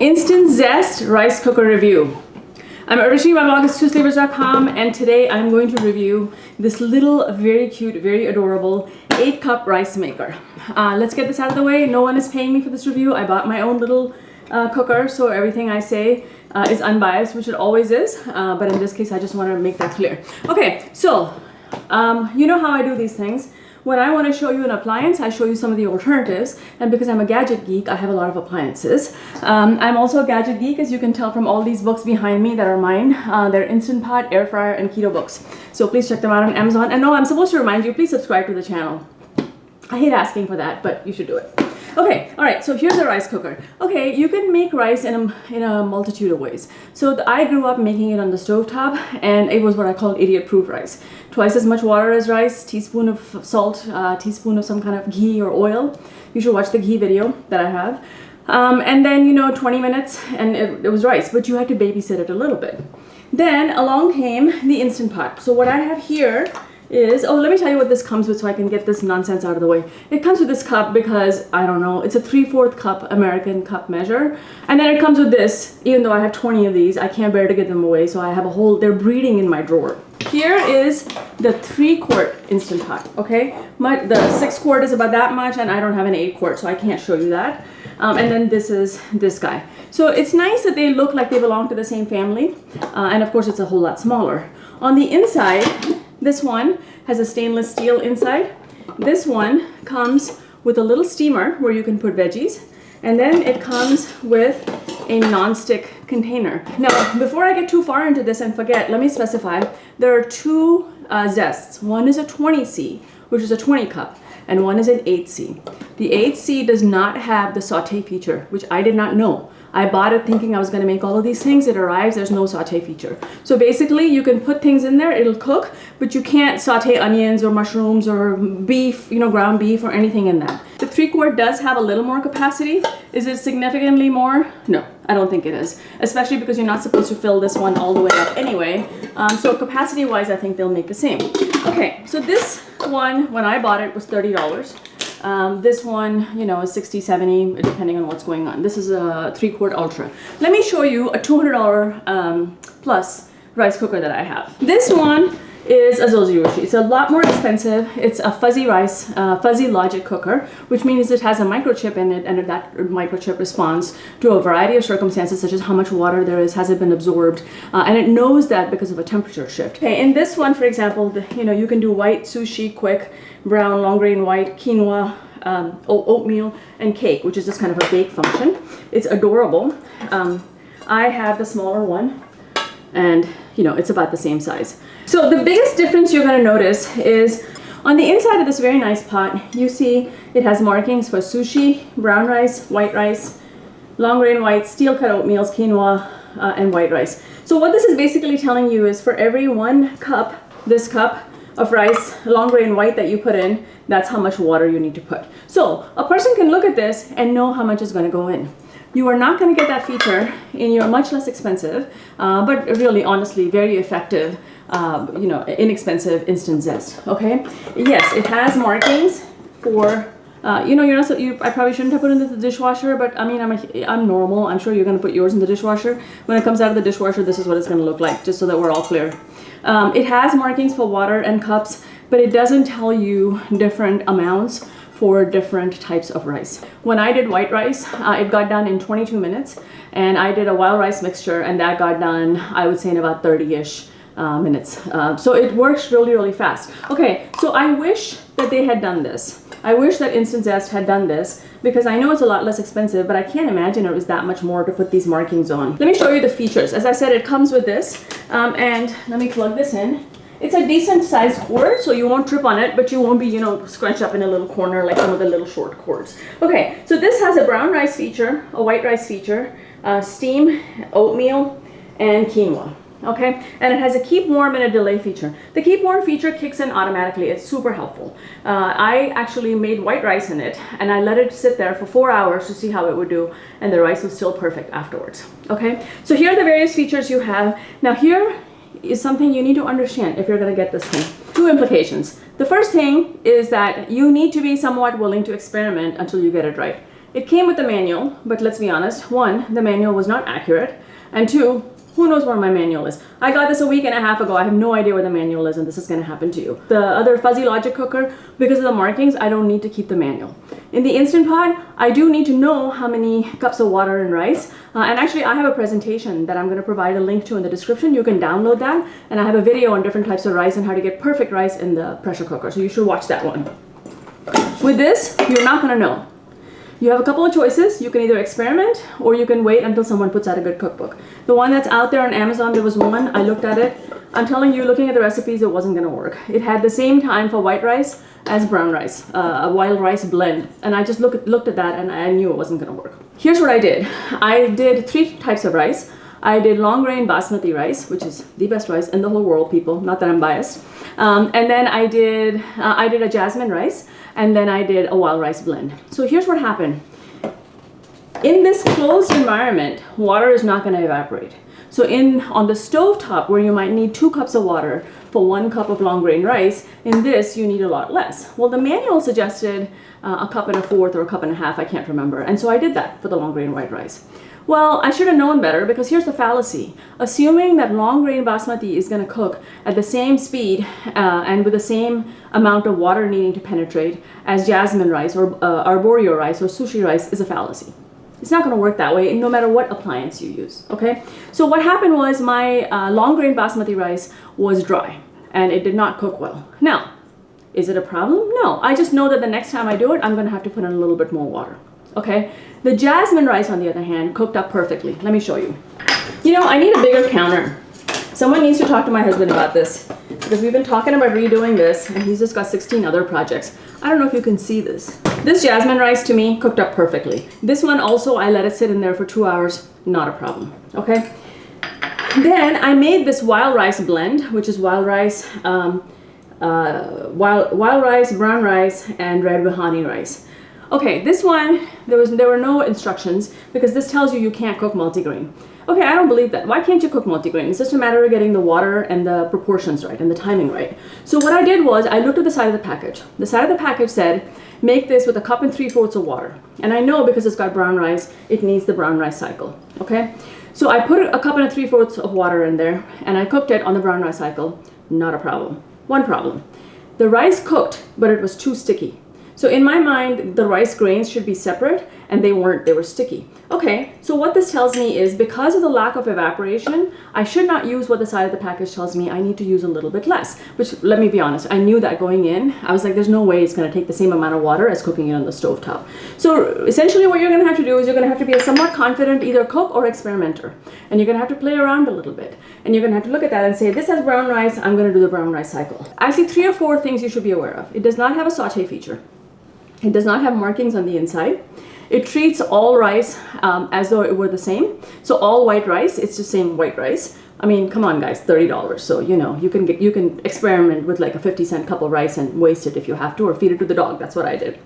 Instant Zest rice cooker review. I'm originally, my blog is TwoSleevers.com, and today I'm going to review this little, very cute, very adorable 8-cup rice maker. Let's get this out of the way. No one is paying me for this review. I bought my own little cooker, so everything I say is unbiased, which it always is. But in this case, I just want to make that clear. Okay, so you know how I do these things. When I want to show you an appliance, I show you some of the alternatives, and because I'm a gadget geek, I have a lot of appliances. I'm also a gadget geek, as you can tell from all these books behind me that are mine. They're Instant Pot, Air Fryer, and Keto books. So please check them out on Amazon. And no, I'm supposed to remind you, please subscribe to the channel. I hate asking for that, but you should do it. Okay, all right, so here's a rice cooker. Okay, you can make rice in a multitude of ways. So I grew up making it on the stovetop, and it was what I call idiot-proof rice. Twice as much water as rice, teaspoon of salt, teaspoon of some kind of ghee or oil. You should watch the ghee video that I have. And then, 20 minutes, and it was rice, but you had to babysit it a little bit. Then along came the Instant Pot. So what I have here is, let me tell you what this comes with so I can get this nonsense out of the way. It comes with this cup because, I don't know, it's a 3/4 cup American cup measure. And then it comes with this, even though I have 20 of these, I can't bear to get them away, so I have a whole, they're breeding in my drawer. Here is the 3-quart Instant Pot, okay? The 6-quart is about that much, and I don't have an 8-quart, so I can't show you that. And then this is this guy. So it's nice that they look like they belong to the same family, and of course it's a whole lot smaller. On the inside, this one has a stainless steel inside. This one comes with a little steamer where you can put veggies. And then it comes with a non-stick container. Now, before I get too far into this and forget, let me specify, there are two zests. One is a 20C, which is a 20 cup, and one is an 8C. The 8C does not have the saute feature, which I did not know. I bought it thinking I was going to make all of these things. It arrives, there's no saute feature. So basically, you can put things in there, it'll cook, but you can't saute onions or mushrooms or beef, ground beef or anything in that. The 3-quart does have a little more capacity. Is it significantly more? No, I don't think it is, especially because you're not supposed to fill this one all the way up anyway. So capacity-wise, I think they'll make the same. Okay, so this one, when I bought it, was $30. This one, is 60, 70, depending on what's going on. This is a 3-quart Ultra. Let me show you a $200 plus rice cooker that I have. This one is a Zojiyoshi. It's a lot more expensive. It's a fuzzy rice, fuzzy logic cooker, which means it has a microchip in it, and that microchip responds to a variety of circumstances, such as how much water there is, has it been absorbed, and it knows that because of a temperature shift. Okay, in this one, for example, you can do white sushi, quick, brown, long grain white, quinoa, oatmeal, and cake, which is just kind of a bake function. It's adorable. I have the smaller one, and it's about the same size. So the biggest difference you're going to notice is on the inside of this very nice pot, you see it has markings for sushi, brown rice, white rice, long grain white, steel cut oatmeals, quinoa, and white rice. So what this is basically telling you is for every 1 cup, this cup of rice, long grain white that you put in, that's how much water you need to put. So a person can look at this and know how much is going to go in. You are not going to get that feature in your much less expensive, but really, honestly, very effective, inexpensive Instant Zest. Okay. Yes, it has markings for, I probably shouldn't have put it in the dishwasher, but I mean, I'm normal. I'm sure you're going to put yours in the dishwasher. When it comes out of the dishwasher, this is what it's going to look like, just so that we're all clear. It has markings for water and cups, but it doesn't tell you different amounts for different types of rice. When I did white rice, it got done in 22 minutes, and I did a wild rice mixture, and that got done, I would say, in about 30-ish minutes. So it works really, really fast. Okay, so I wish that they had done this. I wish that Instant Zest had done this, because I know it's a lot less expensive, but I can't imagine it was that much more to put these markings on. Let me show you the features. As I said, it comes with this, and let me plug this in. It's a decent sized cord, so you won't trip on it, but you won't be, scrunched up in a little corner like some of the little short cords. Okay, so this has a brown rice feature, a white rice feature, steam, oatmeal, and quinoa. Okay, and it has a keep warm and a delay feature. The keep warm feature kicks in automatically. It's super helpful. I actually made white rice in it, and I let it sit there for 4 hours to see how it would do, and the rice was still perfect afterwards. Okay, so here are the various features you have. Now here is something you need to understand if you're going to get this thing. 2 implications. The first thing is that you need to be somewhat willing to experiment until you get it right. it came with the manual, but let's be honest, one, the manual was not accurate, and two, who knows where my manual is? I got this a week and a half ago. I have no idea where the manual is, and this is going to happen to you. The other Fuzzy Logic cooker, because of the markings, I don't need to keep the manual. In the Instant Pot, I do need to know how many cups of water and rice. And actually, I have a presentation that I'm going to provide a link to in the description. You can download that. And I have a video on different types of rice and how to get perfect rice in the pressure cooker. So you should watch that one. With this, you're not going to know. You have a couple of choices. You can either experiment or you can wait until someone puts out a good cookbook. The one that's out there on Amazon, there was one, I looked at it. I'm telling you, looking at the recipes, it wasn't gonna work. It had the same time for white rice as brown rice, a wild rice blend. And I just looked at that and I knew it wasn't gonna work. Here's what I did. I did 3 types of rice. I did long grain basmati rice, which is the best rice in the whole world, people, not that I'm biased. And then I did a jasmine rice, and then I did a wild rice blend. So here's what happened. In this closed environment, water is not going to evaporate. So on the stove top, where you might need 2 cups of water for 1 cup of long grain rice, in this you need a lot less. Well, the manual suggested a cup and a fourth or a cup and a half, I can't remember. And so I did that for the long grain white rice. Well, I should have known better, because here's the fallacy. Assuming that long grain basmati is going to cook at the same speed and with the same amount of water needing to penetrate as jasmine rice or arborio rice or sushi rice is a fallacy. It's not going to work that way, no matter what appliance you use, okay? So what happened was my long grain basmati rice was dry and it did not cook well. Now, is it a problem? No, I just know that the next time I do it, I'm going to have to put in a little bit more water. Okay, the jasmine rice, on the other hand, cooked up perfectly. Let me show you. You know, I need a bigger counter. Someone needs to talk to my husband about this, because we've been talking about redoing this, and he's just got 16 other projects. I don't know if you can see this. This jasmine rice, to me, cooked up perfectly. This one also, I let it sit in there for 2 hours. Not a problem, okay? Then I made this wild rice blend, which is wild rice, wild rice, brown rice, and red Rouhani rice. Okay, this one, there were no instructions, because this tells you can't cook multigrain. Okay, I don't believe that. Why can't you cook multigrain? It's just a matter of getting the water and the proportions right and the timing right. So what I did was I looked at the side of the package. The side of the package said, make this with 1 3/4 cups of water. And I know, because it's got brown rice, it needs the brown rice cycle, okay? So I put 1 3/4 cups of water in there and I cooked it on the brown rice cycle. Not a problem. One problem. The rice cooked, but it was too sticky. So in my mind, the rice grains should be separate, and they weren't, they were sticky. Okay, so what this tells me is, because of the lack of evaporation, I should not use what the side of the package tells me. I need to use a little bit less, which, let me be honest, I knew that going in. I was like, there's no way it's gonna take the same amount of water as cooking it on the stovetop. So essentially what you're gonna have to do is you're gonna have to be a somewhat confident either cook or experimenter. And you're gonna have to play around a little bit. And you're gonna have to look at that and say, this has brown rice, I'm gonna do the brown rice cycle. I see 3 or 4 things you should be aware of. It does not have a saute feature. It does not have markings on the inside. It treats all rice as though it were the same. So all white rice, it's the same white rice. I mean, come on guys, $30. So, you know, you can experiment with like a 50-cent cup of rice and waste it if you have to, or feed it to the dog. That's what I did.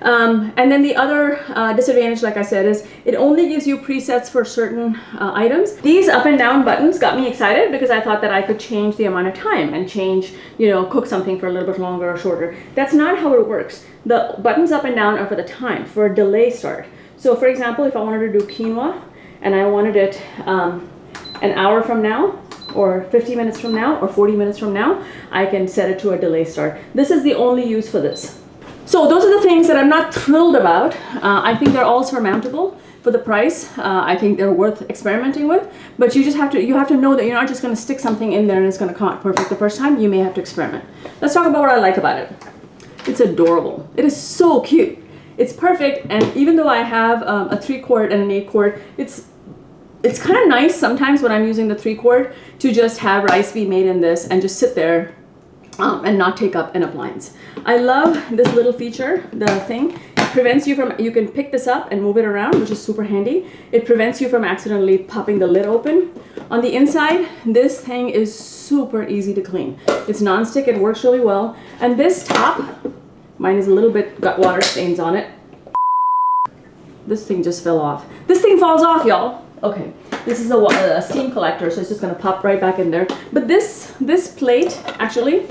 And then the other disadvantage, like I said, is it only gives you presets for certain items. These up and down buttons got me excited, because I thought that I could change the amount of time and change, you know, cook something for a little bit longer or shorter. That's not how it works. The buttons up and down are for the time, for a delay start. So for example, if I wanted to do quinoa and I wanted it an hour from now, or 50 minutes from now, or 40 minutes from now, I can set it to a delay start. This is the only use for this. So those are the things that I'm not thrilled about. I think they're all surmountable for the price. I think they're worth experimenting with, but you have to know that you're not just going to stick something in there and it's going to come out perfect the first time. You may have to experiment. Let's talk about what I like about it. It's adorable. It is so cute. It's perfect, and even though I have a 3-quart and an 8-quart, it's kind of nice sometimes when I'm using the 3-quart to just have rice be made in this and just sit there and not take up an appliance. I love this little feature, the thing. It prevents you from, you can pick this up and move it around, which is super handy. It prevents you from accidentally popping the lid open. On the inside, this thing is super easy to clean. It's non-stick, it works really well. And this top, mine is a little bit, got water stains on it. This thing just fell off. This thing falls off, y'all. Okay, this is a steam collector, so it's just gonna pop right back in there. But this plate, actually,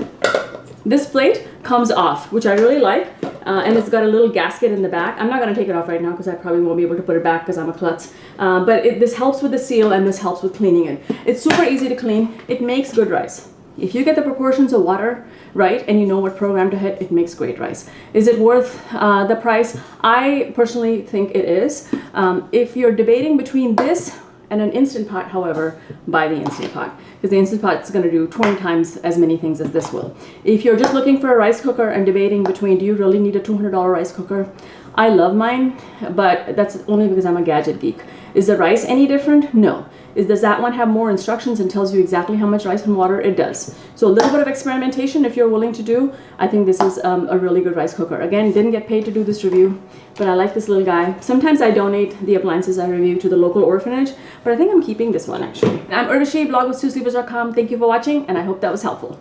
this plate comes off, which I really like. and it's got a little gasket in the back. I'm not going to take it off right now because I probably won't be able to put it back because I'm a klutz. But this helps with the seal and this helps with cleaning it. It's super easy to clean. It makes good rice. If you get the proportions of water right and you know what program to hit, it makes great rice. Is it worth the price? I personally think it is. If you're debating between this and an Instant Pot, however, buy the Instant Pot, because the Instant Pot is going to do 20 times as many things as this will. If you're just looking for a rice cooker and debating between, do you really need a $200 rice cooker? I love mine, but that's only because I'm a gadget geek. Is the rice any different? No. Does that one have more instructions and tells you exactly how much rice and water? It does. So a little bit of experimentation if you're willing to do. I think this is a really good rice cooker. Again, didn't get paid to do this review, but I like this little guy. Sometimes I donate the appliances I review to the local orphanage, but I think I'm keeping this one actually. I'm Urvashi, blog with TwoSleevers.com. Thank you for watching, and I hope that was helpful.